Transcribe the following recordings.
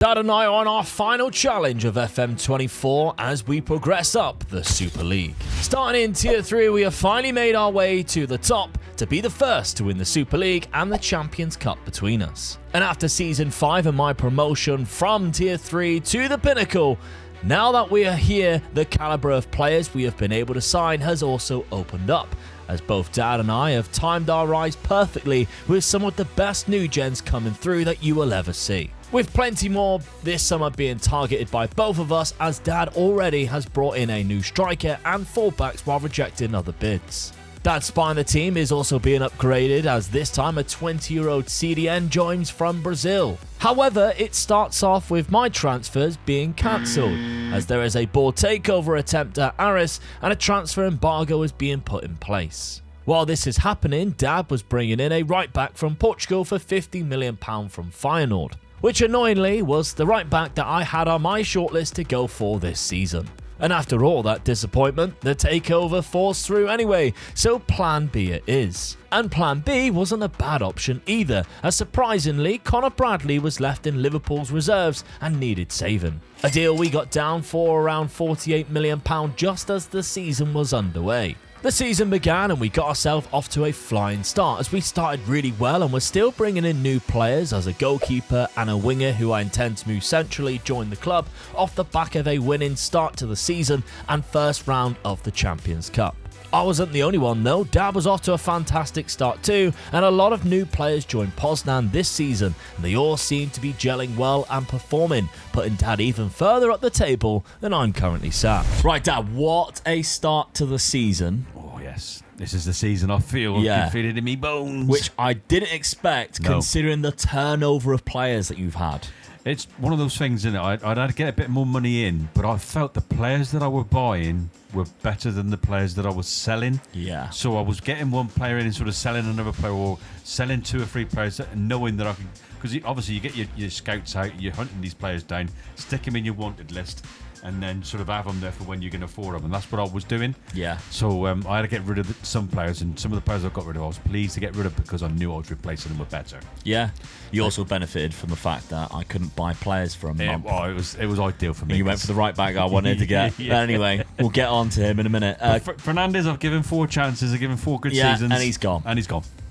Dad and I are on our final challenge of FM24 as we progress up the Super League. Starting in Tier 3, we have finally made our way to the top to be the first to win the Super League and the Champions Cup between us. And after Season 5 and my promotion from Tier 3 to the pinnacle, now that we are here, the calibre of players we have been able to sign has also opened up, as both Dad and I have timed our rise perfectly with some of the best new gens coming through that you will ever see. With plenty more this summer being targeted by both of us, as Dad already has brought in a new striker and fullbacks while rejecting other bids. Dad's spine the team is also being upgraded, as this time a 20-year-old CDN joins from Brazil. However, it starts off with my transfers being cancelled, as there is a board takeover attempt at Aris and a transfer embargo is being put in place. While this is happening, Dad was bringing in a right back from Portugal for £50 million from Feyenoord, which annoyingly was the right back that I had on my shortlist to go for this season. And after all that disappointment, the takeover falls through anyway, so Plan B it is. And Plan B wasn't a bad option either, as surprisingly Connor Bradley was left in Liverpool's reserves and needed saving. A deal we got down for around £48 million just as the season was underway. The season began and we got ourselves off to a flying start, as we started really well and were still bringing in new players, as a goalkeeper and a winger who I intend to move centrally joined the club off the back of a winning start to the season and first round of the Champions Cup. I wasn't the only one though. Dad was off to a fantastic start too, and a lot of new players joined Poznan this season, and they all seem to be gelling well and performing, putting Dad even further up the table than I'm currently sat. Right, Dad, what a start to the season. Oh yes, this is the season I feel. I can feel it in me bones. Which I didn't expect, considering the turnover of players that you've had. It's one of those things, isn't it? I'd had to get a bit more money in, but I felt the players that I were buying were better than the players that I was selling. Yeah. So I was getting one player in and sort of selling another player, or selling 2 or 3 players, knowing that I could. Because obviously you get your scouts out, you're hunting these players down, stick them in your wanted list, and then sort of have them there for when you can afford them. And that's what I was doing. Yeah. So I had to get rid of some players, and some of the players I got rid of I was pleased to get rid of because I knew I was replacing them with better. Yeah. You also benefited from the fact that I couldn't buy players for a month. Well, it was ideal for me. And you went for the right back I wanted to get. Yeah. Anyway, we'll get on to him in a minute. Fernandez, I've given 4 chances. I've given 4 good seasons. And he's gone.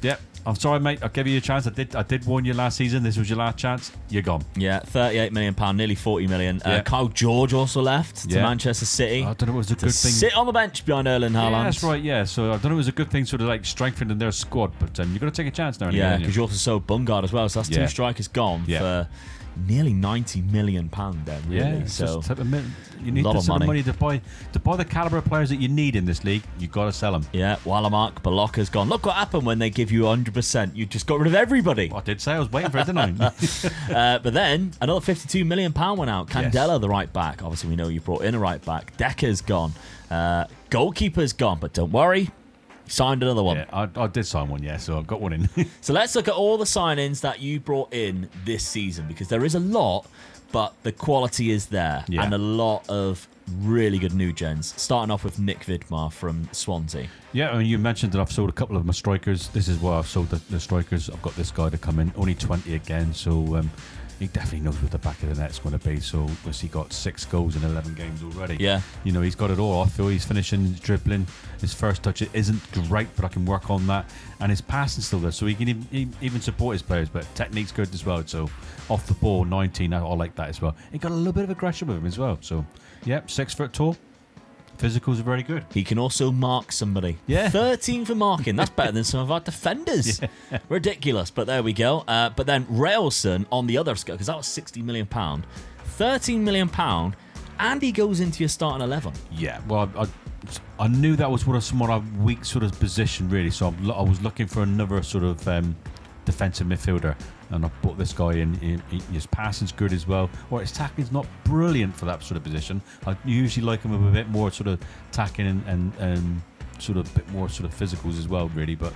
Yep. I'm sorry, mate. I'll give you a chance. I did warn you last season. This was your last chance. You're gone. Yeah, £38 million, nearly £40 million. Kyle George also left to Manchester City. I don't know if it was a good thing. Sit on the bench behind Erling Haaland. Yeah, that's right, yeah. So I don't know if it was a good thing, sort of like strengthening their squad, but you've got to take a chance now and again. Yeah, because you also sold Bungard as well. So that's 2 strikers gone for nearly £90 million then, really. Yeah, so you need the sort of money to buy the calibre of players that you need in this league. You've got to sell them. Yeah, Walamark, Balaka's gone. Look what happened when they give you 100%. You just got rid of everybody. I did say I was waiting for it, didn't I? But then another £52 million went out. Candela, the right back. Obviously, we know you brought in a right back. Decker's gone. Goalkeeper's gone, but don't worry. Signed another one. Yeah, I did sign one, so I've got one in. So let's look at all the signings that you brought in this season, because there is a lot, but the quality is there, and a lot of really good new gens. Starting off with Nick Vidmar from Swansea. Yeah, I mean, you mentioned that I've sold a couple of my strikers. This is why I've sold the strikers. I've got this guy to come in, only 20 again, so he definitely knows what the back of the net's going to be. So he got 6 goals in 11 games already. Yeah, you know, he's got it all. I feel he's finishing, his dribbling, his first touch it isn't great, but I can work on that, and his passing's still there, so he can even support his players. But technique's good as well. So off the ball, 19, I like that as well. He got a little bit of aggression with him as well. So yeah, 6 foot tall. Physicals are very good. He can also mark somebody. Yeah. 13 for marking. That's better than some of our defenders. Yeah. Ridiculous, but there we go. But then Railson on the other scale, because that was £60 million, £13 million, and he goes into your starting 11. Yeah, well, I knew that was one of weak sort of position, really. So I was looking for another sort of defensive midfielder, and I brought this guy in. His passing's good as well. Well, his tackling's not brilliant for that sort of position. I usually like him with a bit more sort of tacking and sort of bit more sort of physicals as well, really. But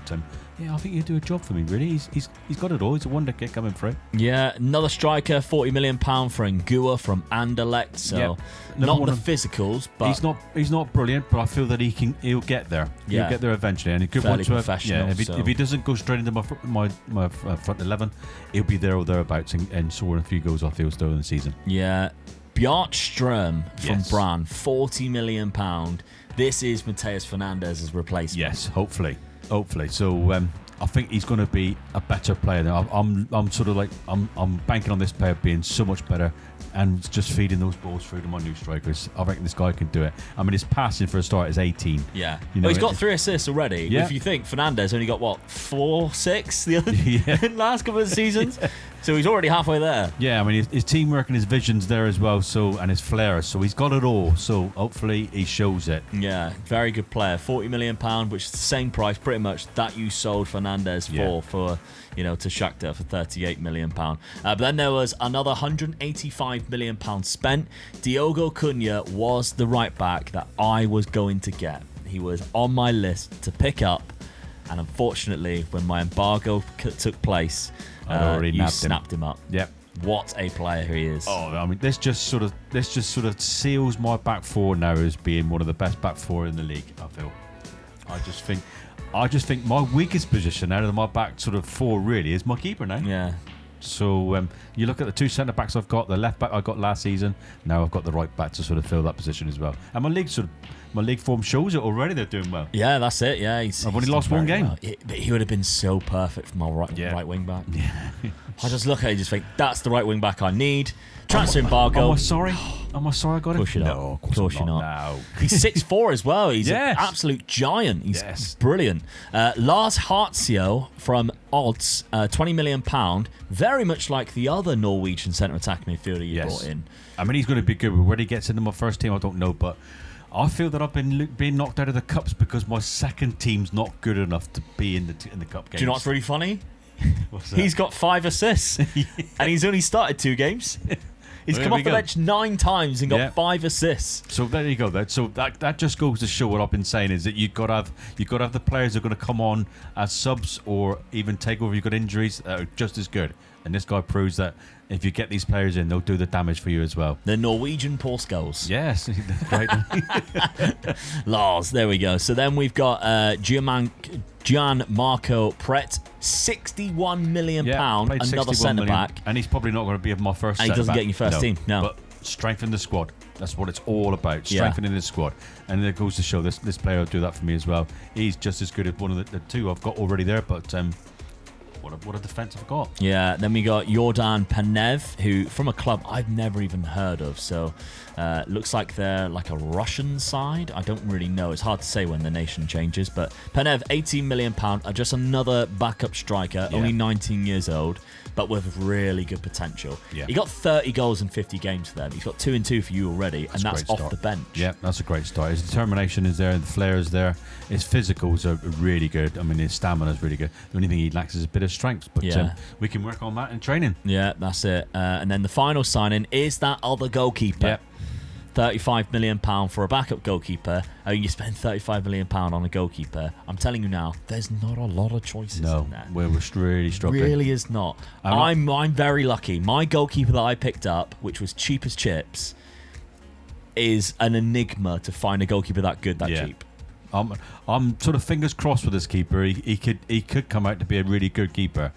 yeah, I think he'll do a job for me, really. He's got it all. He's a wonder kid coming through. Yeah, another striker, £40 million for Ngua from Anderlecht. So not the physicals, but he's not brilliant, but I feel that he'll get there. Yeah. He'll get there eventually, and a good Fairly one to professional, if he doesn't go straight into my front 11, he'll be there or thereabouts and scoring a few goals. I feel still in the season. Yeah, Bjartström from Yes. Brann, £40 million. This is Mateus Fernandez's replacement. Yes, hopefully. So I think he's going to be a better player. Now, I'm sort of like I'm banking on this player being so much better and just feeding those balls through to my new strikers. I reckon this guy can do it. I mean, his passing for a start is 18. Yeah. You know, He's got 3 assists already. Yeah. If you think Fernandez only got, 4, 6 the other last couple of seasons? Yeah. So he's already halfway there. Yeah, I mean, his teamwork and his vision's there as well, and his flair. So he's got it all. So hopefully he shows it. Yeah, very good player. £40 million, which is the same price pretty much that you sold Fernandez for to Shakhtar for £38 million. But then there was another £185 million spent. Diogo Cunha was the right back that I was going to get. He was on my list to pick up, and unfortunately, when my embargo took place, you snapped him up. Yep. What a player he is. Oh, I mean, this just sort of seals my back four now as being one of the best back four in the league. I feel. I just think my weakest position out of my back sort of four really is my keeper now. Yeah. So you look at the 2 centre backs I've got, the left back I got last season. Now I've got the right back to sort of fill that position as well. And my league form shows it already. They're doing well. Yeah, that's it. Yeah, I've only lost one game. Well. He would have been so perfect for my right wing back. Yeah. I just look at it and just think that's the right wing back I need. Transfer embargo. Am I sorry? I got it? Of course you're not. No, Of course you're not. No. He's 6'4" as well. He's Yes. an absolute giant. He's Yes. brilliant. Lars Hartzio from Odds, £20 million. Very much like the other Norwegian centre attack midfielder you brought in. I mean, he's going to be good. Whether he gets into my first team, I don't know. But I feel that I've been being knocked out of the cups because my second team's not good enough to be in the cup games. Do you know what's really funny? What's that? He's got 5 assists and he's only started 2 games. He's Well, come there off we the go. bench 9 times and got 5 assists. So there you go. So that just goes to show what I've been saying is that you've got to have the players that are going to come on as subs or even take over. You've got injuries that are just as good. And this guy proves that if you get these players in, they'll do the damage for you as well. The Norwegian Paul Scholes. Yes, right. Lars, there we go. So then we've got Gianmarco Pret, £61 million, another centre-back. And he's probably not going to be my first And he doesn't centre-back. get in your first team, no. But strengthen the squad. That's what it's all about, strengthening the squad. And it goes to show this player will do that for me as well. He's just as good as one of the 2 I've got already there, but what a defence I've got. Yeah, then we got Jordan Panev, who from a club I've never even heard of. So looks like they're like a Russian side. I don't really know. It's hard to say when the nation changes. But Panev, £18 million, just another backup striker, only 19 years old, but with really good potential. Yeah. He got 30 goals in 50 games for them. He's got 2 and 2 for you already, and that's off the bench. Yeah, that's a great start. His determination is there, the flair is there. His physicals are really good. I mean, his stamina is really good. The only thing he lacks is a bit of strength, but we can work on that in training. Yeah, that's it. And then the final signing is that other goalkeeper. Yep. £35 million for a backup goalkeeper. Oh, you spend £35 million on a goalkeeper. I'm telling you now, there's not a lot of choices in there. We're really struggling. Really is not. I'm very lucky. My goalkeeper that I picked up, which was cheap as chips, is an enigma to find a goalkeeper that good, that cheap. I'm sort of fingers crossed with this keeper. He could come out to be a really good keeper.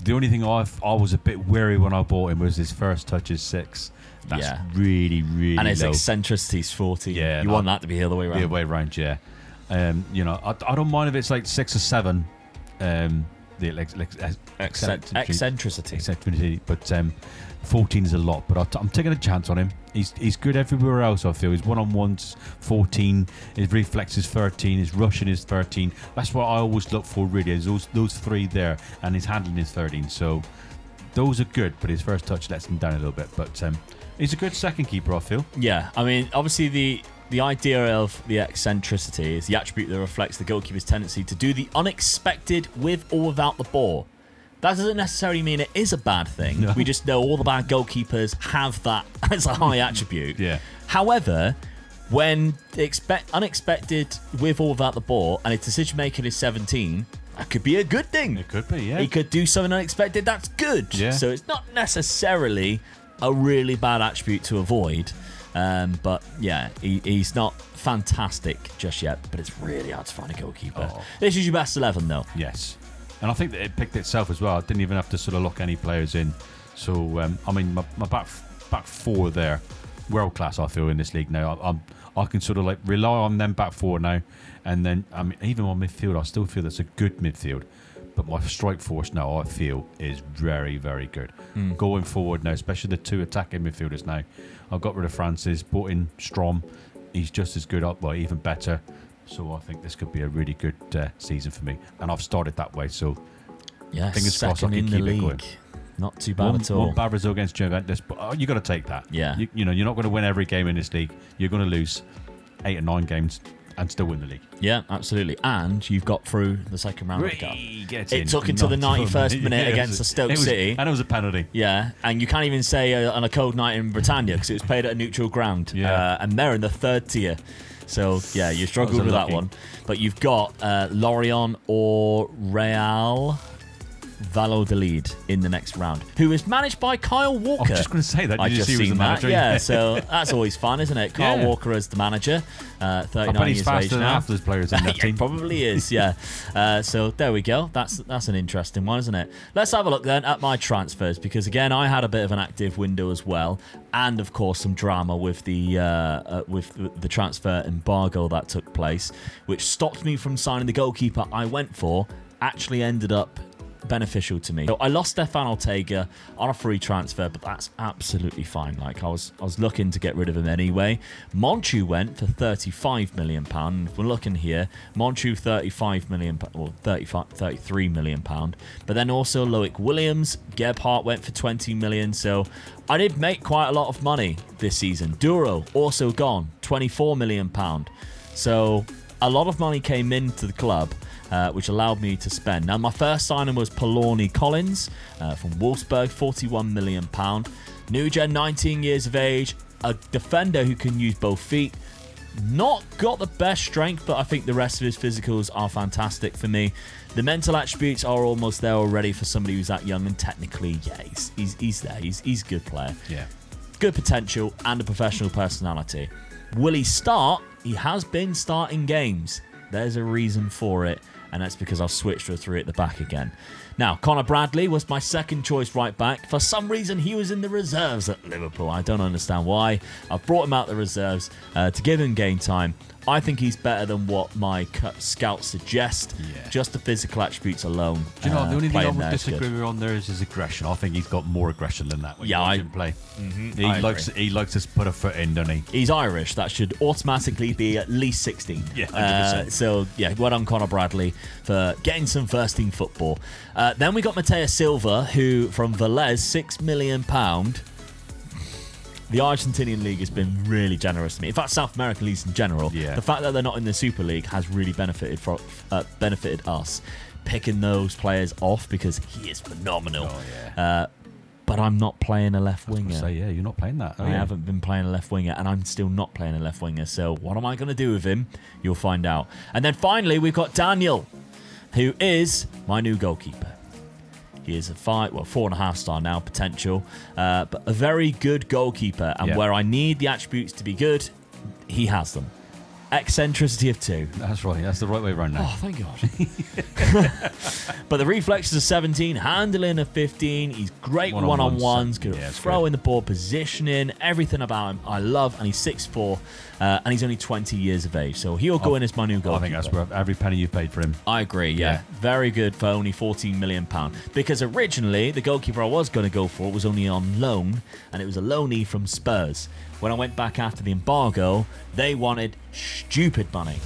The only thing I was a bit wary when I bought him was his first touch is 6. That's really and his low. eccentricity's 14. Yeah, you want that to be the other way around. The other way around, yeah. I don't mind if it's like 6 or 7. The eccentricity, but 14 is a lot. But I'm taking a chance on him. He's good everywhere else. I feel his one-on-ones 14, his reflex is 13, his rushing is 13. That's what I always look for. Really, is those 3 there, and his handling is 13. So those are good, but his first touch lets him down a little bit. But he's a good second keeper, I feel. Yeah, I mean, obviously the idea of the eccentricity is the attribute that reflects the goalkeeper's tendency to do the unexpected with or without the ball. That doesn't necessarily mean it is a bad thing. No. We just know all the bad goalkeepers have that as a high attribute. Yeah. However, when unexpected with all that the ball and his decision making is 17, that could be a good thing. It could be, yeah. He could do something unexpected. That's good. Yeah. So it's not necessarily a really bad attribute to avoid. But yeah, he's not fantastic just yet. But it's really hard to find a goalkeeper. Oh. This is your best 11, though. Yes. And I think that it picked itself as well. I didn't even have to sort of lock any players in. So, I mean, my back four there, world class, I feel, in this league now. I can sort of like rely on them back four now. And then, I mean, even on midfield, I still feel that's a good midfield. But my strike force now, I feel, is very, very good. Going forward now, especially the two attacking midfielders now. I've got rid of Francis, brought in Strom. He's just as good, well, even better. So I think this could be a really good season for me. And I've started that way, so yes, fingers crossed I can keep it going. Not too bad at all. One bad result against Juventus, but you got to take that. Yeah. You know, you're not going to win every game in this league. You're going to lose 8 or 9 games and still win the league. Yeah, absolutely. And you've got through the second round of the cup. It took until the 91st minute against the Stoke City. And it was a penalty. Yeah, and you can't even say on a cold night in Britannia because it was played at a neutral ground. Yeah. And they're in the third tier. So, yeah, you struggled with that one. But you've got Lorient or Real Valladolid in the next round, who is managed by Kyle Walker. I was just going to say that. I just see seen the manager? that. Yeah, so that's always fun, isn't it? Kyle Walker as the manager, 39 I bet he's years faster of age than now. half those players in that Yeah, team. he probably is, yeah. So there we go. That's an interesting one, isn't it? Let's have a look then at my transfers, because again, I had a bit of an active window as well, and of course some drama with the transfer embargo that took place, which stopped me from signing the goalkeeper I went for. Actually ended up beneficial to me. So I lost Stefan Ortega on a free transfer, but that's absolutely fine. Like I was looking to get rid of him anyway. Monchu went for £35 million. If we're looking here, Monchu £35 million, or £33 million. But then also Loic Williams, Gebhardt went for £20 million. So I did make quite a lot of money this season. Duro also gone, £24 million. So a lot of money came into the club, which allowed me to spend. Now, my first signing was Poloni Collins from Wolfsburg, £41 million. New gen, 19 years of age, a defender who can use both feet. Not got the best strength, but I think the rest of his physicals are fantastic for me. The mental attributes are almost there already for somebody who's that young, and technically, yeah, he's there. He's a good player. Yeah. Good potential and a professional personality. Will he start? He has been starting games. There's a reason for it, and that's because I've switched to a 3 at the back again. Now, Connor Bradley was my second choice right back. For some reason, he was in the reserves at Liverpool. I don't understand why. I've brought him out the reserves to give him game time. I think he's better than what my scouts suggest. Yeah. Just the physical attributes alone. Do you know, the only thing I playing would there is disagree good. with on there is his aggression. I think he's got more aggression than that when you watch him play. I He likes to put a foot in, doesn't he? He's Irish. That should automatically be at least 16. Yeah, 100%. So, yeah, well done, Connor Bradley, for getting some first-team football. Then we got Mateus Silva, who, from Velez, £6 million. The Argentinian league has been really generous to me. In fact, South American leagues in general. Yeah. The fact that they're not in the Super League has really benefited us picking those players off, because he is phenomenal. Oh, yeah. But I'm not playing a left winger. So, yeah, you're not playing that. I haven't been playing a left winger, and I'm still not playing a left winger. So what am I going to do with him? You'll find out. And then finally, we've got Daniel, who is my new goalkeeper. He is a 4.5 star now, potential, but a very good goalkeeper. And where I need the attributes to be good, he has them. Eccentricity of 2. That's right. That's the right way around now. Oh, thank God. But the reflexes of 17, handling of 15. He's great one-on-ones, good at throwing the ball, positioning, everything about him I love. And he's 6'4", and he's only 20 years of age. So he'll go in as my new goalkeeper. I think that's worth every penny you've paid for him. I agree, yeah. Very good for only £14 million. Because originally, the goalkeeper I was going to go for was only on loan, and it was a loanee from Spurs. When I went back after the embargo, they wanted stupid money.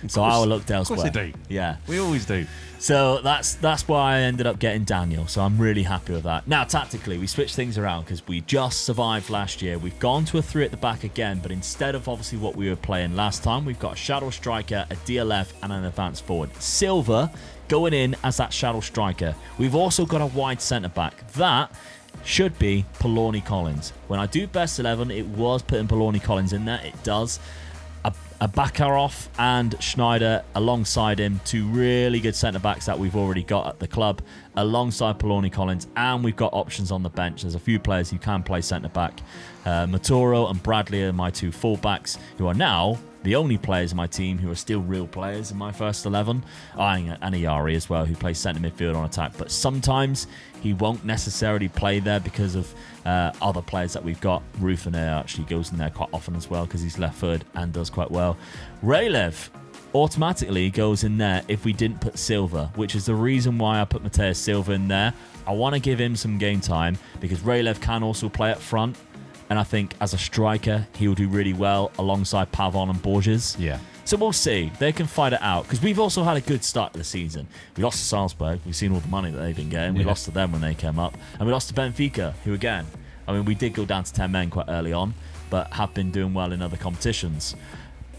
So I looked elsewhere. Of course they do. Yeah. We always do. So that's why I ended up getting Daniel. So I'm really happy with that. Now, tactically, we switched things around because we just survived last year. We've gone to a 3 at the back again, but instead of obviously what we were playing last time, we've got a shadow striker, a DLF, and an advanced forward. Silva going in as that shadow striker. We've also got a wide centre-back. That should be Poloni Collins. When I do best 11, it was putting Poloni Collins in there. It does. A Bakarov and Schneider alongside him, two really good centre-backs that we've already got at the club, alongside Poloni Collins, and we've got options on the bench. There's a few players who can play centre-back. Matoro and Bradley are my two full-backs, who are now the only players in my team who are still real players in my first 11. And Ayari as well, who plays centre midfield on attack. But sometimes he won't necessarily play there because of other players that we've got. Rufaner actually goes in there quite often as well because he's left-footed and does quite well. Raylev automatically goes in there if we didn't put Silva, which is the reason why I put Mateus Silva in there. I want to give him some game time because Raylev can also play up front. And I think as a striker, he'll do really well alongside Pavon and Borges. Yeah. So we'll see. They can fight it out. Because we've also had a good start to the season. We lost to Salzburg. We've seen all the money that they've been getting. We lost to them when they came up. And we lost to Benfica, who again, I mean, we did go down to 10 men quite early on, but have been doing well in other competitions.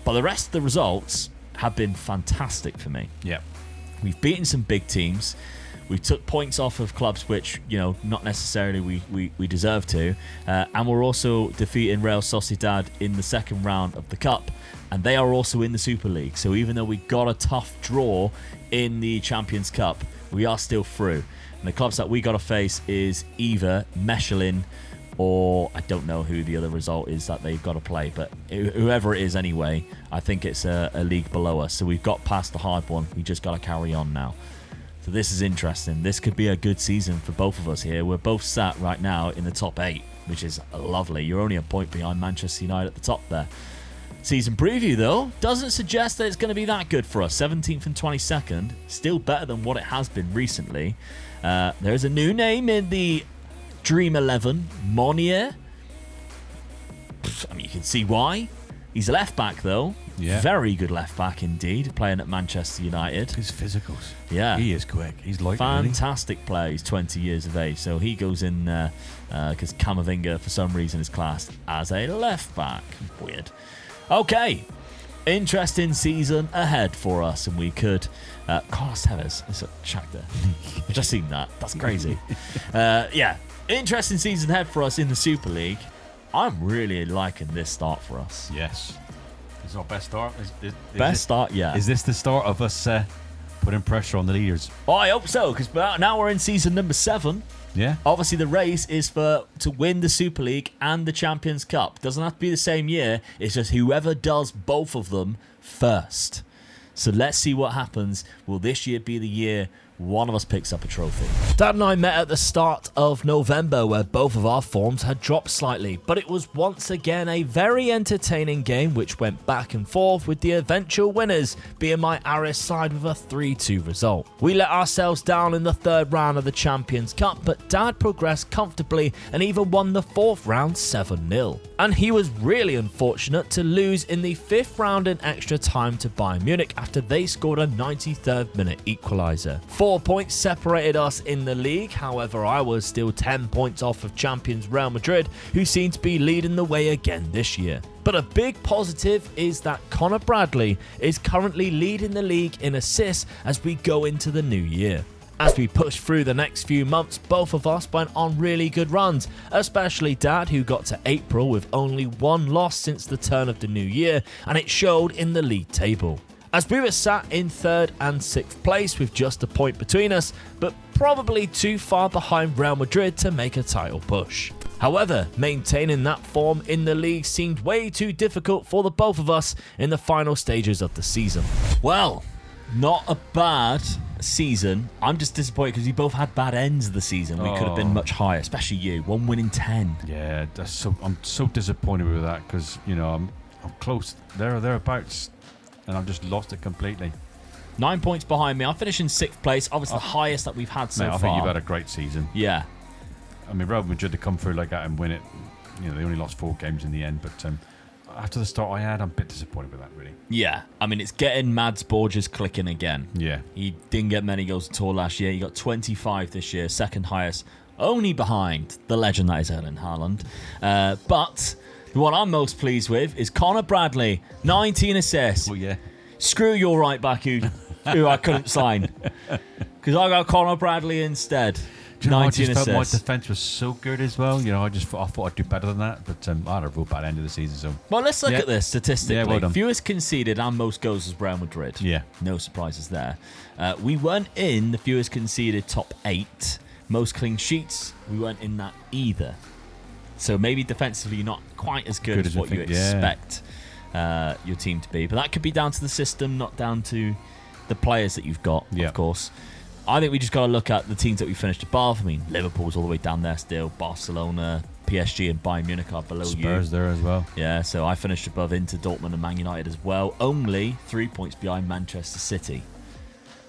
But the rest of the results have been fantastic for me. Yeah. We've beaten some big teams. We took points off of clubs which, not necessarily we deserve to. And we're also defeating Real Sociedad in the second round of the Cup. And they are also in the Super League. So even though we got a tough draw in the Champions Cup, we are still through. And the clubs that we got to face is either Mechelin or I don't know who the other result is that they've got to play. But whoever it is anyway, I think it's a league below us. So we've got past the hard one. We just got to carry on now. So this is interesting. This could be a good season for both of us here. We're both sat right now in the top 8, which is lovely. You're only a point behind Manchester United at the top there. Season preview, though, doesn't suggest that it's going to be that good for us. 17th and 22nd, still better than what it has been recently. There's a new name in the Dream 11, Monnier. I mean, you can see why. He's a left-back, though. Yeah. Very good left-back indeed, playing at Manchester United. His physicals. Yeah. He is quick. He's lightning. Fantastic player. He's 20 years of age. So he goes in because Camavinga, for some reason, is classed as a left-back. Weird. Okay. Interesting season ahead for us. And we could... Carlos Tevez is a Shakhtar. I've just seen that. That's crazy. Yeah. Interesting season ahead for us in the Super League. I'm really liking this start for us. Yes. It's our best start. Best start, yeah. Is this the start of us putting pressure on the leaders? Oh, I hope so, because now we're in season number 7. Yeah. Obviously, the race is to win the Super League and the Champions Cup. Doesn't have to be the same year. It's just whoever does both of them first. So let's see what happens. Will this year be the year one of us picks up a trophy? Dad and I met at the start of November where both of our forms had dropped slightly, but it was once again a very entertaining game which went back and forth with the eventual winners being my Aris side with a 3-2 result. We let ourselves down in the third round of the Champions Cup, but Dad progressed comfortably and even won the fourth round 7-0. And he was really unfortunate to lose in the fifth round in extra time to Bayern Munich after they scored a 93rd minute equaliser. 4 points separated us in the league, however I was still 10 points off of champions Real Madrid, who seem to be leading the way again this year. But a big positive is that Connor Bradley is currently leading the league in assists as we go into the new year. As we push through the next few months, both of us went on really good runs, especially Dad, who got to April with only one loss since the turn of the new year, and it showed in the league table. As we were sat in 3rd and 6th place with just a point between us, but probably too far behind Real Madrid to make a title push. However, maintaining that form in the league seemed way too difficult for the both of us in the final stages of the season. Well, not a bad season. I'm just disappointed because we both had bad ends of the season. We could have been much higher, especially you. 1 win in 10. Yeah, I'm so disappointed with that because, I'm close thereabouts. And I've just lost it completely. 9 points behind me. I finished in 6th place. Obviously, the highest that we've had so far. I think you've had a great season. Yeah. I mean, Real Madrid to come through like that and win it. They only lost 4 games in the end. But after the start I had, I'm a bit disappointed with that, really. Yeah. I mean, it's getting Mads Borges clicking again. Yeah. He didn't get many goals at all last year. He got 25 this year, second highest. Only behind the legend that is Erling Haaland. But... what I'm most pleased with is Connor Bradley, 19 assists. Oh, yeah. Screw your right back who I couldn't sign. Because I got Connor Bradley instead. I 19 just felt my assists. defence was so good as well. I thought I'd do better than that, but I had a real bad end of the season. So Well, let's look at this statistically. Yeah, well done. Fewest conceded and most goals was Real Madrid. Yeah. No surprises there. We weren't in the fewest conceded top 8. Most clean sheets, we weren't in that either. So maybe defensively you're not quite as good as what you expect your team to be. But that could be down to the system, not down to the players that you've got, of course. I think we just got to look at the teams that we finished above. I mean, Liverpool's all the way down there still. Barcelona, PSG and Bayern Munich are below you. Spurs there as well. Yeah, so I finished above Inter, Dortmund and Man United as well. Only 3 points behind Manchester City.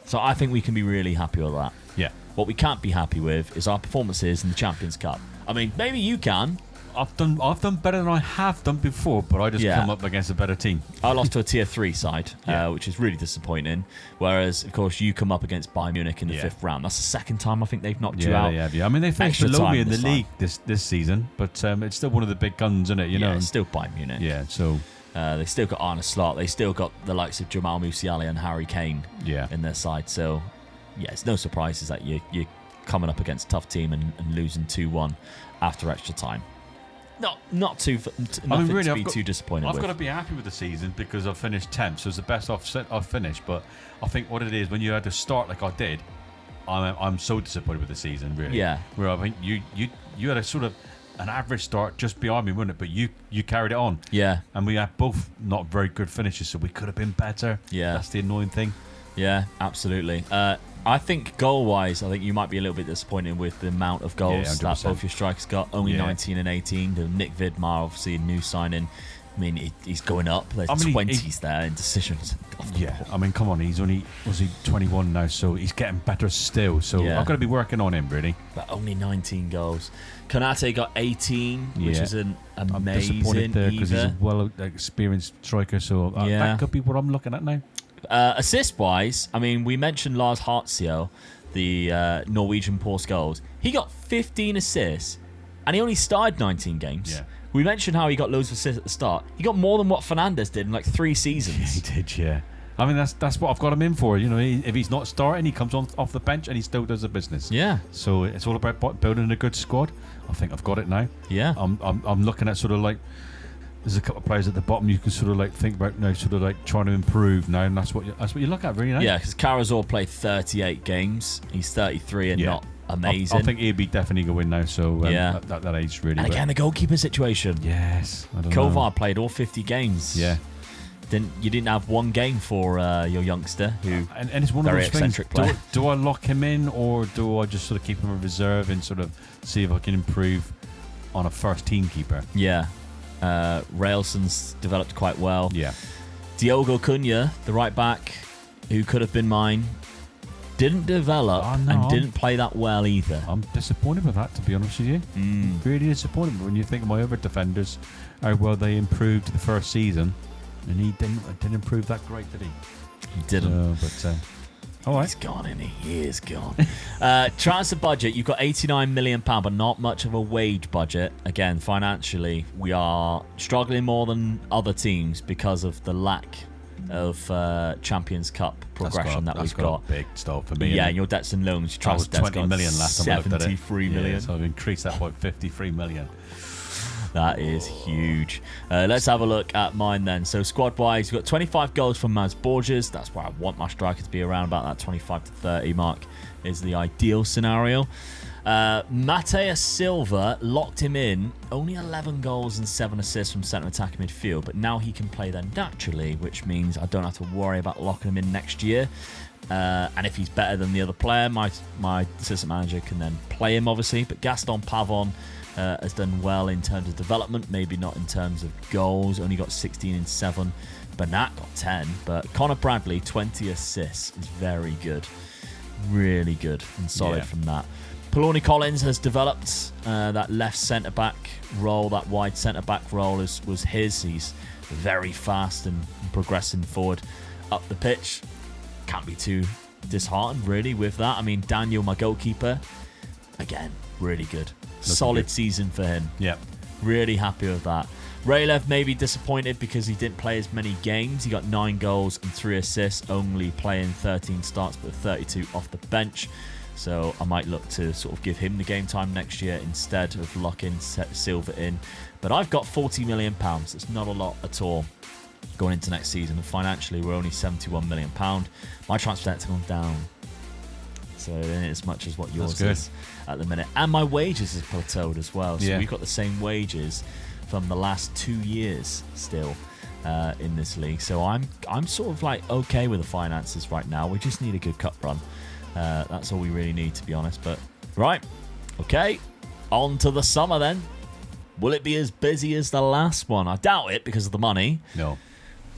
So I think we can be really happy with that. Yeah. What we can't be happy with is our performances in the Champions Cup. I mean, maybe you can. I've done better than I have done before, but I just come up against a better team. I lost to a tier 3 side, which is really disappointing. Whereas, of course, you come up against Bayern Munich in the 5th round. That's the second time I think they've knocked you out. Yeah. I mean, they finished below me in the league this season, but it's still one of the big guns, isn't it? You know, it's still Bayern Munich. Yeah, so they still got Arne Slot. They still got the likes of Jamal Musiala and Harry Kane in their side. So, yeah, it's no surprises that you're coming up against a tough team and losing 2-1 after extra time. Not too. Nothing to be too disappointed with. I've got to be happy with the season because I've finished 10th, so it's the best I've finished. But I think what it is when you had to start like I did, I'm so disappointed with the season. Really. Yeah. Where I think you had a sort of an average start just behind me, wasn't it? But you carried it on. Yeah. And we had both not very good finishes, so we could have been better. Yeah. That's the annoying thing. Yeah, absolutely. I think goal-wise, I think you might be a little bit disappointed with the amount of goals that both your strikers got. Only 19 and 18. The Nick Vidmar, obviously a new signing. I mean, he's going up. There's 20s there in decisions. I mean, come on. Was he 21 now? So he's getting better still. So I've got to be working on him, really. But only 19 goals. Konate got 18, which isn't amazing. I'm disappointed there because he's a well-experienced striker. So that could be what I'm looking at now. Assist-wise, I mean, we mentioned Lars Hartziel, the Norwegian Post goals. He got 15 assists, and he only started 19 games. Yeah. We mentioned how he got loads of assists at the start. He got more than what Fernandes did in like 3 seasons. Yeah, he did, yeah. I mean, that's what I've got him in for. You know, if he's not starting, he comes off the bench and he still does the business. Yeah. So it's all about building a good squad. I think I've got it now. Yeah. I'm looking at sort of like. There's a couple of players at the bottom you can sort of like think about now, sort of like trying to improve now, and that's what you look at, really. Now. Yeah, because Carragher played 38 games. He's 33 and not amazing. I think he'd be definitely going to win now. So at that age, really. And again, the goalkeeper situation. Yes, I don't Kovar know. played all 50 games. Yeah. You didn't have one game for your youngster who and it's one very of those things. player. Do I lock him in or do I just sort of keep him in reserve and sort of see if I can improve on a first team keeper? Yeah. Railson's developed quite well. Yeah. Diogo Cunha, the right back, who could have been mine, didn't develop and didn't play that well either. I'm disappointed with that, to be honest with you. Really disappointed when you think of my other defenders, how well they improved the first season, and he didn't improve that great, did he? He didn't. All right. He's gone, isn't he? He is gone. Transfer budget, you've got £89 million, but not much of a wage budget. Again, financially, we are struggling more than other teams because of the lack of Champions Cup progression that we've got. Big stuff for me. Yeah, and your debts and loans, your transfer debts 20 million last time I looked at it. 73 million. Yeah, so I've increased that by 53 million. That is huge. Let's have a look at mine then. So squad-wise, we've got 25 goals from Maz Borges. That's where I want my striker to be, around about that 25 to 30 mark is the ideal scenario. Mateus Silva locked him in. Only 11 goals and 7 assists from centre attacking midfield, but now he can play there naturally, which means I don't have to worry about locking him in next year. And if he's better than the other player, my assistant manager can then play him, obviously. But Gaston Pavon has done well in terms of development, maybe not in terms of goals. Only got 16 and 7. Bernat got 10. But Connor Bradley, 20 assists is very good. Really good and solid from that. Poloni Collins has developed that left centre-back role, that wide centre-back role was his. He's very fast and progressing forward up the pitch. Can't be too disheartened, really, with that. I mean, Daniel, my goalkeeper, again, really good. Solid season for him. Yeah. Really happy with that. Raylev may be disappointed because he didn't play as many games. He got 9 goals and 3 assists, only playing 13 starts but 32 off the bench. So I might look to sort of give him the game time next year instead of locking Silva in. But I've got £40 million. It's not a lot at all going into next season. And financially, we're only £71 million. My transfer debt's gone down. So it ain't as much as what yours is at the minute. And my wages has plateaued as well. So we've got the same wages from the last 2 years still in this league. So I'm sort of like okay with the finances right now. We just need a good cup run. That's all we really need, to be honest. But right, okay, on to the summer then. Will it be as busy as the last one? I doubt it because of the money. No.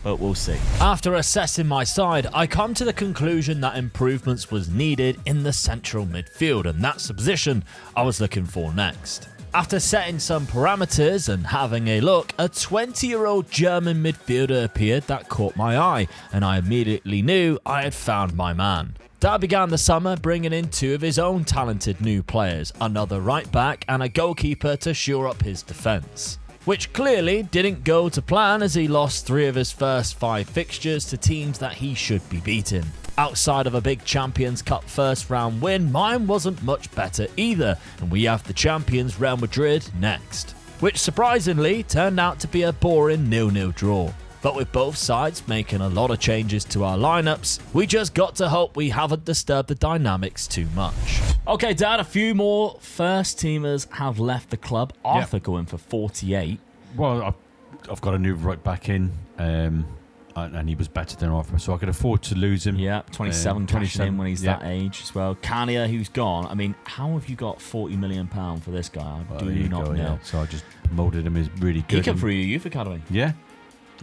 But we'll see. After assessing my side, I come to the conclusion that improvements was needed in the central midfield, and that's the position I was looking for next. After setting some parameters and having a look, a 20-year-old German midfielder appeared that caught my eye, and I immediately knew I had found my man. Dad began the summer bringing in 2 of his own talented new players, another right back and a goalkeeper to shore up his defence. Which clearly didn't go to plan as he lost 3 of his first 5 fixtures to teams that he should be beating. Outside of a big Champions Cup first round win, mine wasn't much better either, and we have the champions Real Madrid next. Which surprisingly turned out to be a boring 0-0 draw. But with both sides making a lot of changes to our lineups, we just got to hope we haven't disturbed the dynamics too much. Okay, Dad, a few more first teamers have left the club. Arthur going for 48. Well, I've got a new right back in, and he was better than Arthur, so I could afford to lose him. Yeah, 27 cashing in when he's that age as well. Carragher, who's gone. I mean, how have you got £40 million for this guy? I do not know. Yeah. So I just promoted him as really good. He came through your youth academy. Yeah.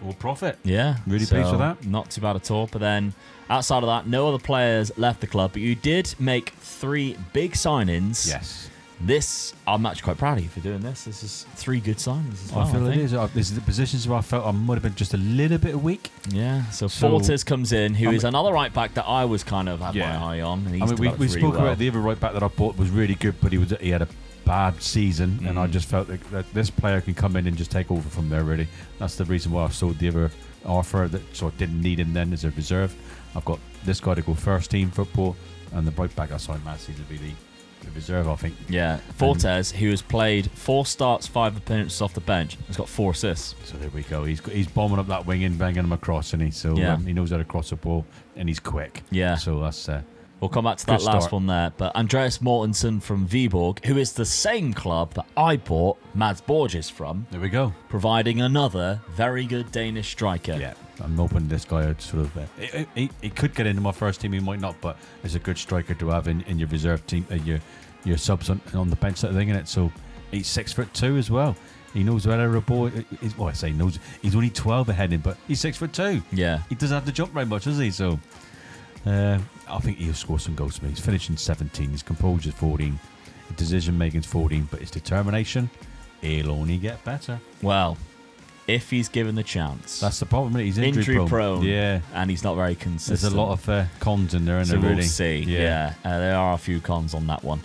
All profit. Yeah. Really pleased with that. Not too bad at all. But then, outside of that, no other players left the club. But you did make 3 big signings. Yes. I'm actually quite proud of you for doing this. This is 3 good signings as well. I feel it is. This is the positions where I felt I might have been just a little bit weak. Yeah. So Fortes comes in, who is another right back that I was kind of had my eye on. And he's we spoke about the other right back that I bought was really good, but he had a bad season, and I just felt that this player can come in and just take over from there, really. That's the reason why I sold the other Arthur, so I didn't need him then as a reserve. I've got this guy to go first team football, and the right back I signed last season to be the reserve, I think. Yeah, Fortes, who has played 4 starts, 5 appearances off the bench, has got 4 assists. So there we go. He's bombing up that wing and banging him across, and he knows how to cross the ball, and he's quick. Yeah. So that's we'll come back to that last one there. But Andreas Mortensen from Viborg, who is the same club that I bought Mads Borges from. There we go. Providing another very good Danish striker. Yeah, I'm hoping this guy would sort of... he could get into my first team, he might not, but it's a good striker to have in your reserve team, your subs on the bench, sort of thing, innit? So he's 6'2" as well. He knows where a ball is. Well, I say knows. He's only 12 ahead him, but he's 6'2". Yeah. He doesn't have to jump very much, does he? So... I think he'll score some goals for me. He's finishing 17. His composure is 14. His decision making is 14. But his determination, he'll only get better. Well, if he's given the chance. That's the problem. He's injury prone. Yeah. And he's not very consistent. There's a lot of cons in there, so we'll see. Yeah. There are a few cons on that one.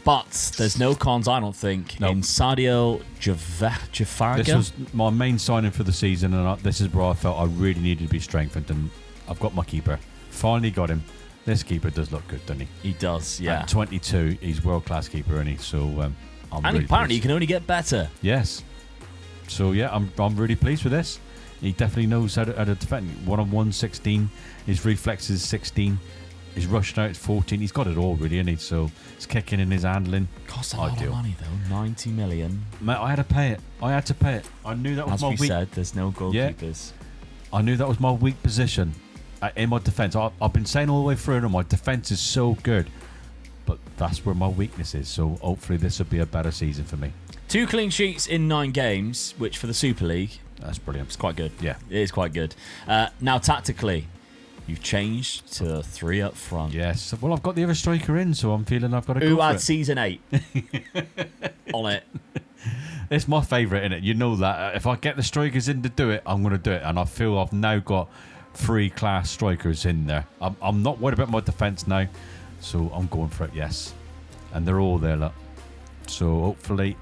But there's no cons, I don't think, in Sadio Jafarga. This was my main signing for the season, and this is where I felt I really needed to be strengthened. And I've got my keeper. Finally got him. This keeper does look good, doesn't he? He does, yeah. At 22, he's world-class keeper, isn't he? So I'm and really apparently pleased. He can only get better. Yes. So yeah, I'm really pleased with this. He definitely knows how to defend. 1-on-1, 16. His reflexes, 16. His rush out, 14. He's got it all, really, isn't he? So his kicking and his handling. Costs a lot of money, though. 90 million. Mate, I had to pay it. I knew that was my weak... As we said, there's no goalkeepers. Yeah. I knew that was my weak position. In my defence, I've been saying all the way through, and my defence is so good, but that's where my weakness is. So hopefully this will be a better season for me. 2 clean sheets in 9 games, which for the Super League, that's brilliant. It's quite good. Yeah, it is quite good. Now tactically, you've changed to 3 up front. Yes. Well, I've got the other striker in, so I'm feeling I've got to go. Who for had it. season 8 on it? It's my favourite, isn't it? You know that. If I get the strikers in to do it, I'm going to do it, and I feel I've now got 3 class strikers in there. I'm not worried about my defence now, so I'm going for it, yes. And they're all there, look. So hopefully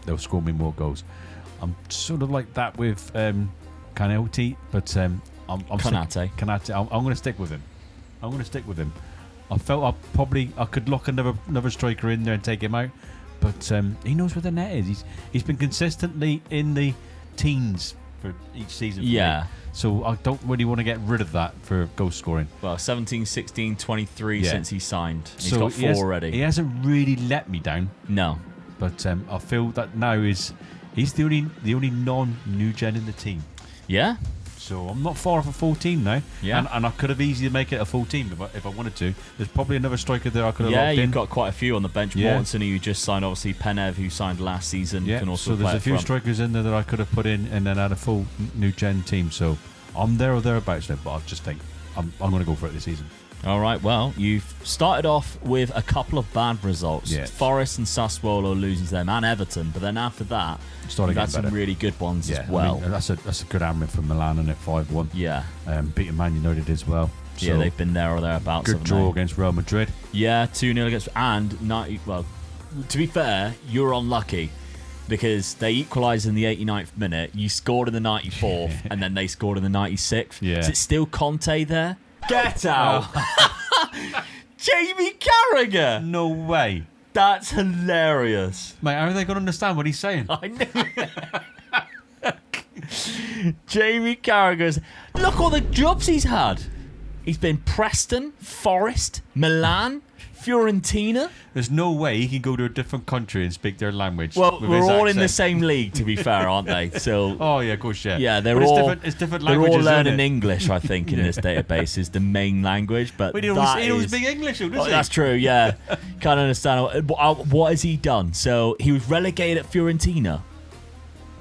they'll score me more goals. I'm sort of like that with Canete, but I'm Konate. Konate. I'm going to stick with him. I felt I could lock another striker in there and take him out, but he knows where the net is. He's been consistently in the teens for each season. Yeah. So I don't really want to get rid of that for goal scoring. Well, 17, 16, 23 since he signed. He's so got 4 already. He hasn't really let me down. No. But I feel that now he's the only non-new gen in the team. Yeah. So I'm not far off a full team now. Yeah. And I could have easily make it a full team if I wanted to. There's probably another striker there I could have locked in. Yeah, you've got quite a few on the bench. Yeah. Mortensen, who you just signed, obviously Penev, who signed last season, Yeah. can also So there's play a few strikers in there that I could have put in and then had a full new gen team. So I'm there or thereabouts now. But I just think I'm going to go for it this season. All right, well, you've started off with a couple of bad results. Yes. Forest and Sassuolo losing to them, and Everton. But then after that, Started you've had getting some better. really good ones Yeah, as well. I mean, that's a good hammering from Milan and at 5-1. Yeah. Beating Man United as well. So Yeah, they've been there or thereabouts. good haven't draw they? against Real Madrid. Yeah, 2-0 against... And, well, to be fair, you're unlucky because they equalised in the 89th minute. You scored in the 94th, and then they scored in the 96th. Yeah. Is it still Conte there? Get out! Jamie Carragher! No way. That's hilarious. Mate, how are they going to understand what he's saying? I know. Jamie Carragher's... Look all the jobs he's had. He's been Preston, Forest, Milan, Fiorentina. There's no way he can go to a different country and speak their language. Well, with we're his all in the accent. same league, to be fair, aren't they? So... Oh, yeah, of course, yeah. Yeah, But it's different they're languages, all isn't learning it? English, I think, in this database is the main language. But He don't speak English, though, does he? That's true, yeah. Can't understand. What has he done? So he was relegated at Fiorentina.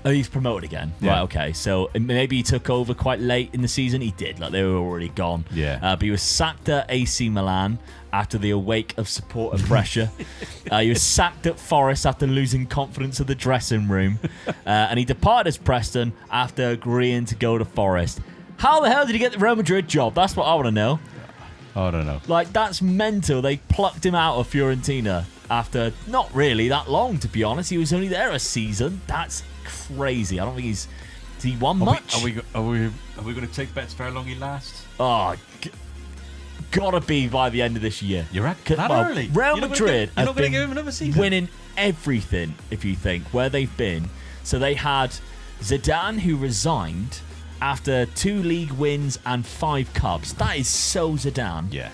Oh, he's promoted again. Yeah. Right, okay. So maybe he took over quite late in the season. He did. Like, they were already gone. Yeah. But he was sacked at AC Milan after the awake of support and pressure. He was sacked at Forest after losing confidence of the dressing room. And he departed as Preston after agreeing to go to Forest. How the hell did he get the Real Madrid job? That's what I want to know. I don't know. Like, that's mental. They plucked him out of Fiorentina after not really that long, to be honest. He was only there a season. That's crazy. I don't think has he won much? Are we going to take bets for how long he lasts? Oh, gotta be by the end of this year. You reckon? That Well, early? Real You're not Madrid gonna have give been him another season? winning everything, if you think, where they've been. So they had Zidane, who resigned after 2 league wins and 5 cups. That is so Zidane. Yeah.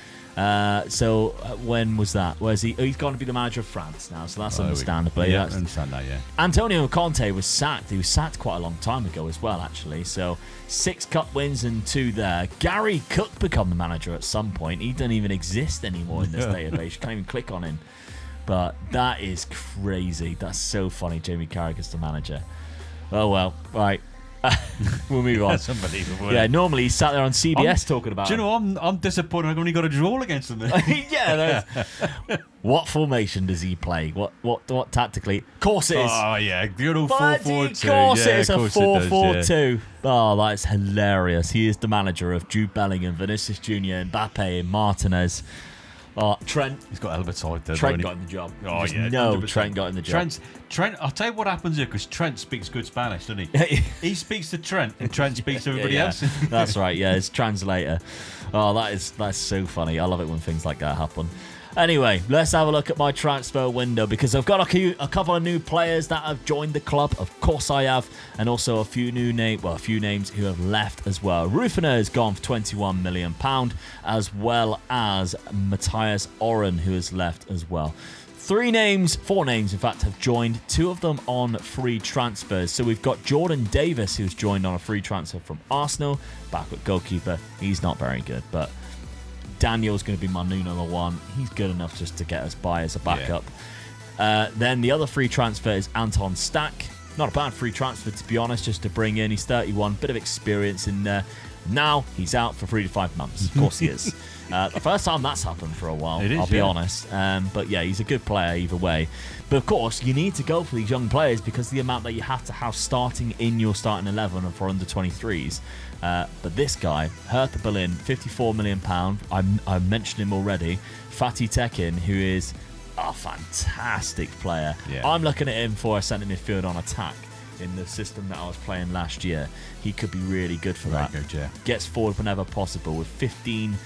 So when was that? Where's he? Oh, he's going to be the manager of France now, so that's understandable. Yeah, I That's- understand that, yeah. Antonio Conte was sacked. He was sacked quite a long time ago as well, actually. So 6 cup wins and 2 there. Gary Cook become the manager at some point. He doesn't even exist anymore in this database. You can't even click on him. But that is crazy. That's so funny. Jamie Carragher's the manager. Oh well. Right. We'll move on. That's unbelievable. Yeah, normally he's sat there on CBS talking about Do you it. know, I'm disappointed I've only got a draw against them. Yeah. What formation does he play? What tactically? Of course it is. Oh, yeah. Good old Bloody 4-4-2. course Yeah, it is of a course it does, 4-4-2. Oh, that's hilarious. He is the manager of Jude Bellingham, Vinicius Jr., Mbappe, and Martinez. Oh, Trent. He's got Albert side there. Trent doesn't got he? in the job. Oh, Just yeah. No, 100%. Trent got in the job. Trent, I'll tell you what happens here, because Trent speaks good Spanish, doesn't he? He speaks to Trent, and Trent speaks to everybody else. That's right, yeah, it's translator. Oh, that's so funny. I love it when things like that happen. Anyway, let's have a look at my transfer window, because I've got a couple of new players that have joined the club. Of course I have. And also a few names who have left as well. Rufiner has gone for £21 million, as well as Matthias Oren, who has left as well. 4 names, in fact, have joined. 2 of them on free transfers. So we've got Jordan Davis, who's joined on a free transfer from Arsenal. Backward goalkeeper. He's not very good, but Daniel's going to be my new number 1. He's good enough just to get us by as a backup. Yeah. Then the other free transfer is Anton Stack. Not a bad free transfer, to be honest, just to bring in. He's 31, bit of experience in there. Now he's out for 3 to 5 months. Of course he is. The first time that's happened for a while, I'll be honest. But yeah, he's a good player either way. But of course, you need to go for these young players because the amount that you have to have starting in your starting 11 and for under 23s. But this guy, Hertha Berlin, £54 million. I mentioned him already. Fatih Tekin, who is a fantastic player. Yeah. I'm looking at him for a centre midfield on attack in the system that I was playing last year. He could be really good for that. Good, yeah. Gets forward whenever possible with 15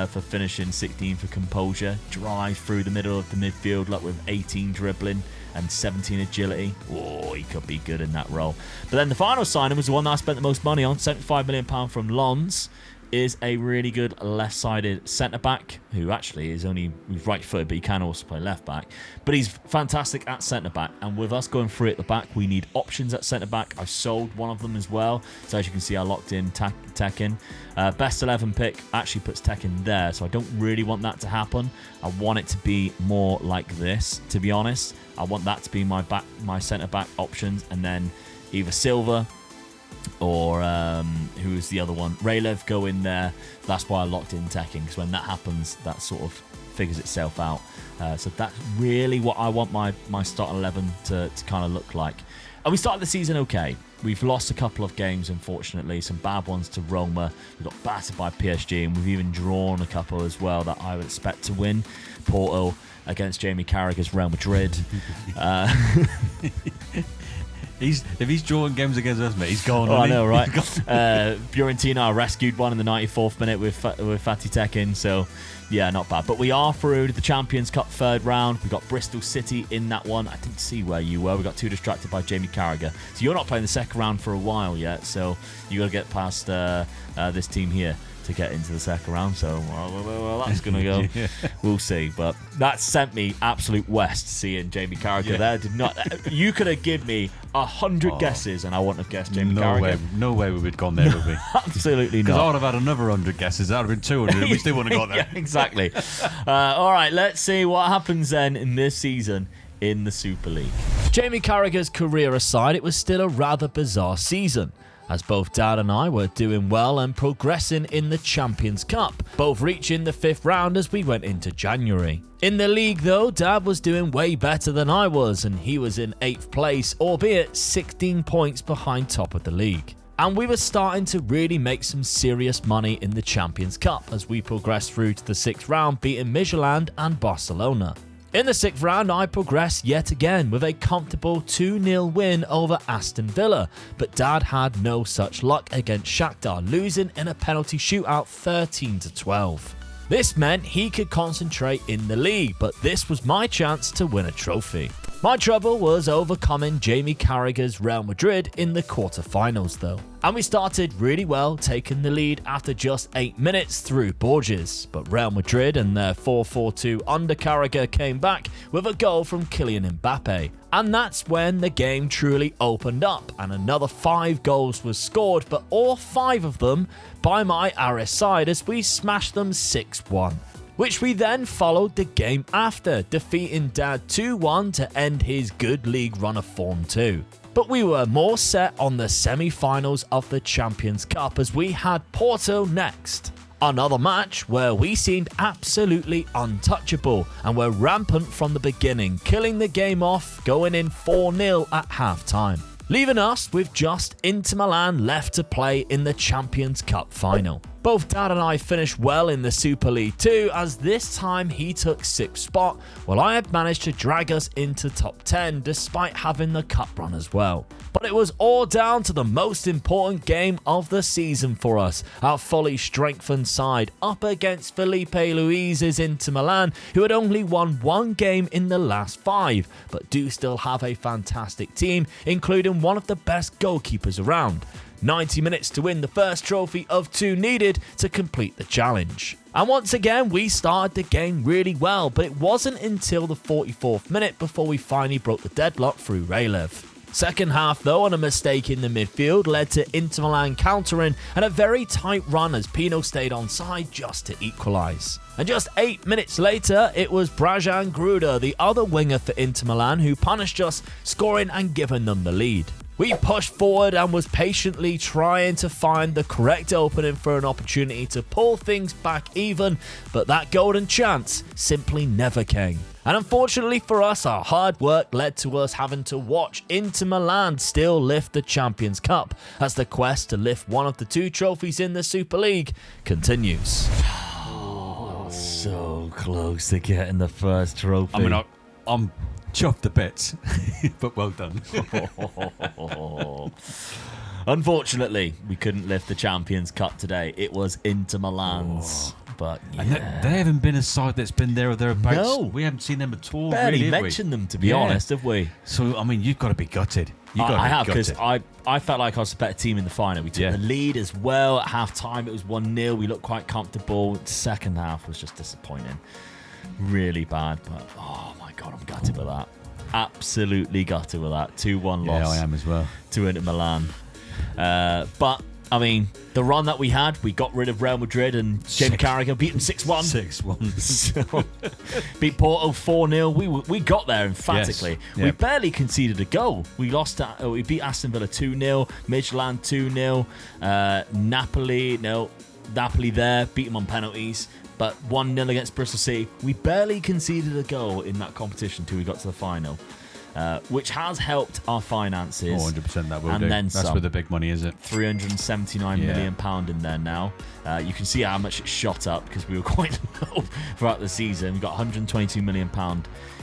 for finishing 16th for composure. Drives through the middle of the midfield like with 18 dribbling and 17 agility. Oh, he could be good in that role. But then the final signing was the one that I spent the most money on, £75 million from Lons. Is a really good left-sided centre-back who actually is only right-footed, but he can also play left-back. But he's fantastic at centre-back, and with us going through at the back, we need options at centre-back. I sold one of them as well, so as you can see, I locked in Tekken. Best 11 pick actually puts Tekken there, so I don't really want that to happen. I want it to be more like this, to be honest. I want that to be my centre-back options, and then either Silva or who's the other one? Raylev go in there. That's why I locked in Tekken, because when that happens, that sort of figures itself out. So that's really what I want my starting 11 to kind of look like. And we started the season okay. We've lost a couple of games, unfortunately. Some bad ones to Roma. We got battered by PSG, and we've even drawn a couple as well that I would expect to win. Porto against Jamie Carragher's Real Madrid. If he's drawing games against us, mate, he's gone. Oh, I know, right? Fiorentina rescued one in the 94th minute with Fatih Tekin, so yeah, not bad. But we are through to the Champions Cup third round. We got Bristol City in that one. I didn't see where you were. We got too distracted by Jamie Carragher. So you're not playing the second round for a while yet, so you got to get past this team here to get into the second round. So well that's gonna go. Yeah. We'll see. But that sent me absolute west seeing Jamie Carragher there. Did not. You could have given me 100 guesses and I wouldn't have guessed Jamie Carragher. No way we would have gone there, would we? Absolutely not. Because I would have had another 100 guesses. That would have been 200 and we still wouldn't have got there. Yeah, exactly. All right, let's see what happens then in this season in the Super League. Jamie Carragher's career aside, it was still a rather bizarre season, as both Dad and I were doing well and progressing in the Champions Cup, both reaching the 5th round as we went into January. In the league though, Dad was doing way better than I was, and he was in 8th place, albeit 16 points behind top of the league. And we were starting to really make some serious money in the Champions Cup as we progressed through to the 6th round, beating Midtjylland and Barcelona. In the 6th round, I progressed yet again with a comfortable 2-0 win over Aston Villa, but Dad had no such luck against Shakhtar, losing in a penalty shootout 13-12. This meant he could concentrate in the league, but this was my chance to win a trophy. My trouble was overcoming Jamie Carragher's Real Madrid in the quarterfinals though. And we started really well, taking the lead after just 8 minutes through Borges. But Real Madrid and their 4-4-2 under Carragher came back with a goal from Kylian Mbappe. And that's when the game truly opened up and another 5 goals was scored, but all 5 of them by my Aris side as we smashed them 6-1. Which we then followed the game after, defeating Dad 2-1 to end his good league run of form too. But we were more set on the semi-finals of the Champions Cup as we had Porto next. Another match where we seemed absolutely untouchable and were rampant from the beginning, killing the game off, going in 4-0 at half-time, leaving us with just Inter Milan left to play in the Champions Cup final. Both Dad and I finished well in the Super League too, as this time he took 6th spot, while I had managed to drag us into top 10 despite having the cup run as well. But it was all down to the most important game of the season for us, our fully strengthened side up against Felipe Luis's Inter Milan, who had only won 1 game in the last 5, but do still have a fantastic team, including one of the best goalkeepers around. 90 minutes to win the first trophy of 2 needed to complete the challenge. And once again, we started the game really well, but it wasn't until the 44th minute before we finally broke the deadlock through Raylev. Second half though, and a mistake in the midfield led to Inter Milan countering and a very tight run as Pino stayed onside just to equalise. And just 8 minutes later, it was Brajan Gruda, the other winger for Inter Milan, who punished us, scoring and giving them the lead. We pushed forward and was patiently trying to find the correct opening for an opportunity to pull things back even, but that golden chance simply never came. And unfortunately for us, our hard work led to us having to watch Inter Milan still lift the Champions Cup as the quest to lift one of the 2 trophies in the Super League continues. So close to getting the first trophy. I mean, I'm chuffed a bit, but well done. Unfortunately, we couldn't lift the Champions Cup today. It was Inter Milan's But yeah. And they haven't been a side that's been there or thereabouts. No. We haven't seen them at all. Barely really, mentioned them, to be honest, have we? So, I mean, you've got to be gutted. I have, because I felt like I was the better team in the final. We took the lead as well. At half-time, it was 1-0. We looked quite comfortable. The second half was just disappointing. Really bad. But, oh, my God, I'm gutted with that. Absolutely gutted with that. 2-1 loss. Yeah, I am as well. To Inter Milan. But, I mean, the run that we had, we got rid of Real Madrid and Jamie Carragher beat them 6-1. 6-1. So, beat Porto 4-0. We got there emphatically. Yes. Yep. We barely conceded a goal. We beat Aston Villa 2-0, Midtjylland 2-0, Napoli there, beat them on penalties, but 1-0 against Bristol City. We barely conceded a goal in that competition till we got to the final. Which has helped our finances. 100% that will and do. Then That's some. where the big money is. £379 million in there now. You can see how much it shot up because we were quite low throughout the season. We've got £122 million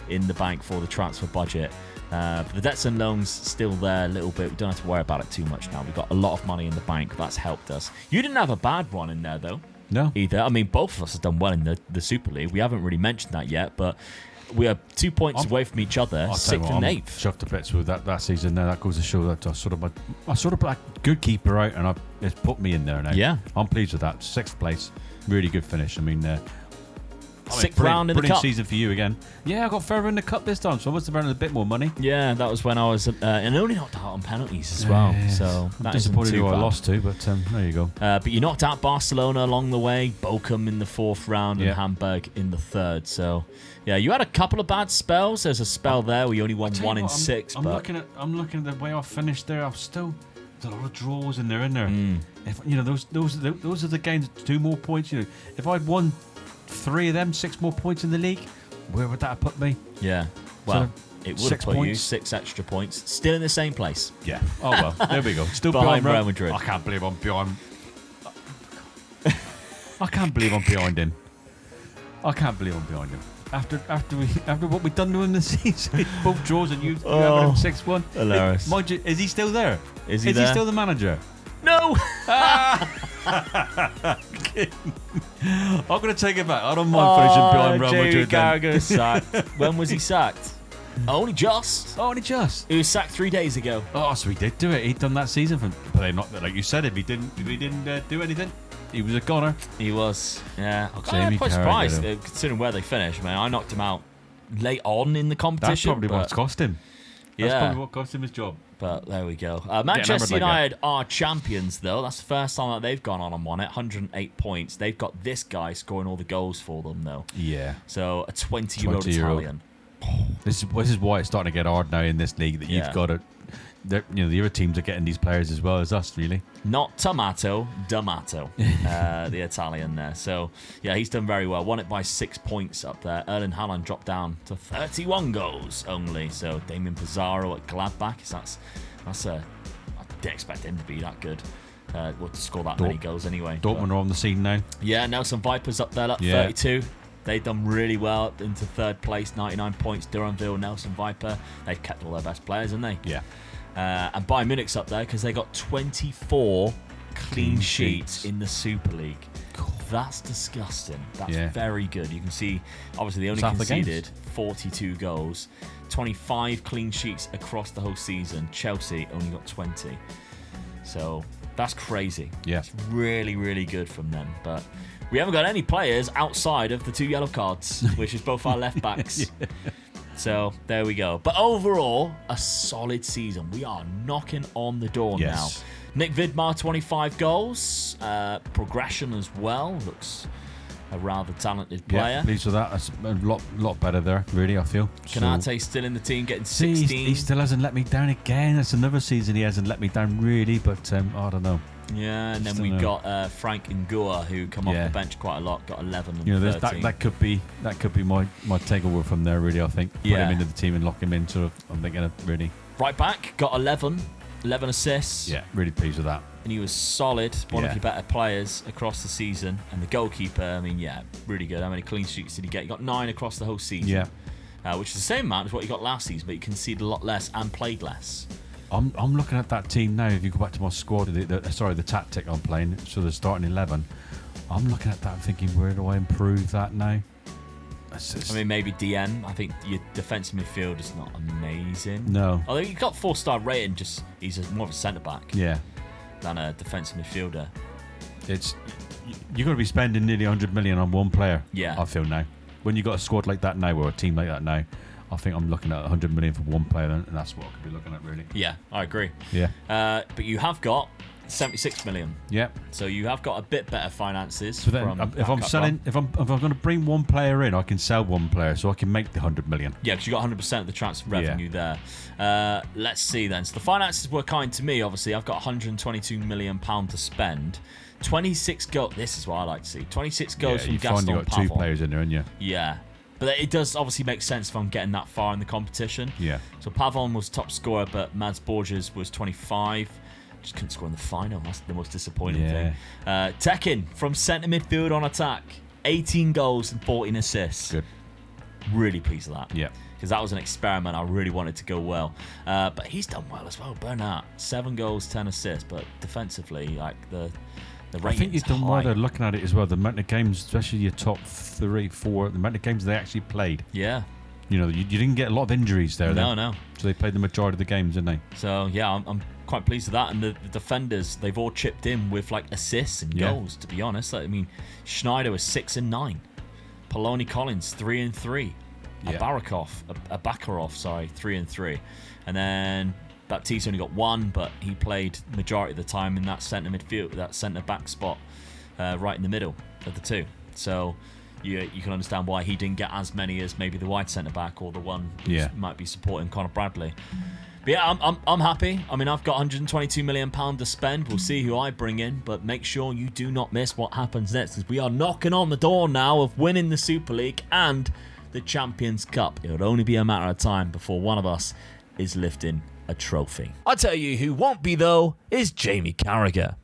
in the bank for the transfer budget. But the debts and loans still there a little bit. We don't have to worry about it too much now. We've got a lot of money in the bank. That's helped us. You didn't have a bad one in there, though. No. Either. I mean, both of us have done well in the Super League. We haven't really mentioned that yet, but we are 2 points away from each other, 6th and 8th. Chuffed to bits with that season now. That goes to show that I sort of put a good keeper out, and it's put me in there now. Yeah. I'm pleased with that. 6th place. Really good finish. I mean, 6th round in the cup. Season for you again. Yeah, I got further in the cup this time, so I must have earned a bit more money. Yeah, that was when I was, and only knocked out on penalties as well. So I'm that disappointed isn't too who I bad. lost to, but there you go. But you knocked out Barcelona along the way, Bochum in the 4th round, and Hamburg in the 3rd. So yeah, you had a couple of bad spells. There's a spell there where you only won 1 in 6. I'm looking at the way I finished there. I've still there's a lot of draws in there. If those are the games. 2 more points. If I'd won 3 of them, 6 more points in the league, where would that have put me? Yeah. Well, it would have put you 6 extra points. Still in the same place. Yeah. Oh well. There we go. Still behind Real Madrid. I can't believe I'm behind. I can't believe I'm behind him. I can't believe I'm behind him. After what we've done to him this season, both draws and you having him 6-1. Hilarious. Mind you, is he still there? Is he still the manager? No. I'm going to take it back. I don't mind finishing behind Real Madrid. Carragher sacked. When was he sacked? Only just. He was sacked 3 days ago. Oh, so he did do it. He'd done that season but not like you said. If he didn't do anything, he was a goner. He was. Yeah. I'm quite surprised considering where they finished. Man, I knocked him out late on in the competition. That's probably what's cost him. That's Yeah. probably what cost him his job. But there we go. Manchester United are champions, though. That's the first time that they've gone on and won it. 108 points. They've got this guy scoring all the goals for them, though. Yeah. So a 20-year-old Italian. This is why it's starting to get hard now in this league that you've got to. The other teams are getting these players as well as us, really. Not D'Amato, the Italian there. So, yeah, he's done very well. Won it by 6 points up there. Erling Haaland dropped down to 31 goals only. So, Damien Pizarro at Gladbach. I didn't expect him to be that good. To score that many goals anyway. Dortmund are on the scene now. Yeah, Nelson Vipers up there, 32. They've done really well up into 3rd place, 99 points. Duranville, Nelson Viper. They've kept all their best players, haven't they? Yeah. And Bayern Munich's up there because they got 24 clean sheets in the Super League. Cool. That's disgusting. That's very good. You can see, obviously, they only conceded 42 goals, 25 clean sheets across the whole season. Chelsea only got 20. So that's crazy. Yeah. It's really, really good from them. But we haven't got any players outside of the 2 yellow cards, which is both our left backs. So there we go. But overall, a solid season. We are knocking on the door now. Nick Vidmar, 25 goals. Progression as well. Looks a rather talented player. Yeah, pleased with that. That's a lot better there, really, I feel. Canate still in the team, getting 16. He still hasn't let me down again. That's another season he hasn't let me down, really, but I don't know. Yeah, and then we've got Frank Ngua, who come off the bench quite a lot, got 11 and 13. That could be my takeover from there, really, I think. Put him into the team and lock him in, sort of, I'm thinking of, really. Right back, got 11 assists. Yeah, really pleased with that. And he was solid, one of your better players across the season. And the goalkeeper, I mean, really good. How many clean sheets did he get? He got 9 across the whole season. Yeah. Which is the same amount as what he got last season, but he conceded a lot less and played less. I'm looking at that team now. If you go back to my squad, the tactic I'm playing, so the starting 11, I'm looking at that and thinking, where do I improve that now? I mean, maybe DM. I think your defensive midfield is not amazing. No. Although you've got 4-star rating, just he's more of a centre back than a defensive midfielder. You're going to be spending nearly 100 million on one player. Yeah. I feel now. When you got a squad like that now, or a team like that now, I think I'm looking at 100 million for one player, and that's what I could be looking at, really. Yeah, I agree. Yeah. But you have got 76 million. Yeah. So you have got a bit better finances. So then, if I'm going to bring one player in, I can sell one player, so I can make the 100 million. Yeah, because you got 100% of the transfer revenue there. Let's see then. So the finances were kind to me. Obviously, I've got 122 million pound to spend. 26 goals. This is what I like to see. 26 goals from Gaston Pavon. You got two players in there, haven't you? Yeah. But it does obviously make sense if I'm getting that far in the competition. Yeah. So Pavon was top scorer, but Mads Borges was 25. Just couldn't score in the final. That's the most disappointing thing. Tekin from centre midfield on attack. 18 goals and 14 assists. Good. Really pleased with that. Yeah. Because that was an experiment I really wanted to go well. But he's done well as well. Bernat, 7 goals, 10 assists. But defensively, like the I think he's done well. They're looking at it as well. The amount of games, especially your top 3, 4, the amount of games they actually played. Yeah. You know, you didn't get a lot of injuries there. No. So they played the majority of the games, didn't they? So, yeah, I'm quite pleased with that. And the defenders, they've all chipped in with, like, assists and goals, to be honest. Like, I mean, Schneider was 6 and 9. Poloni Collins, 3 and 3. Abakarov, 3 and 3. And then Baptiste only got 1, but he played majority of the time in that centre midfield, that centre back spot, right in the middle of the two. So you can understand why he didn't get as many as maybe the wide centre back or the one who might be supporting Conor Bradley. But yeah, I'm happy. I mean, I've got 122 million pound to spend. We'll see who I bring in, but make sure you do not miss what happens next, because we are knocking on the door now of winning the Super League and the Champions Cup. It would only be a matter of time before one of us is lifting a trophy. I tell you who won't be, though, is Jamie Carragher.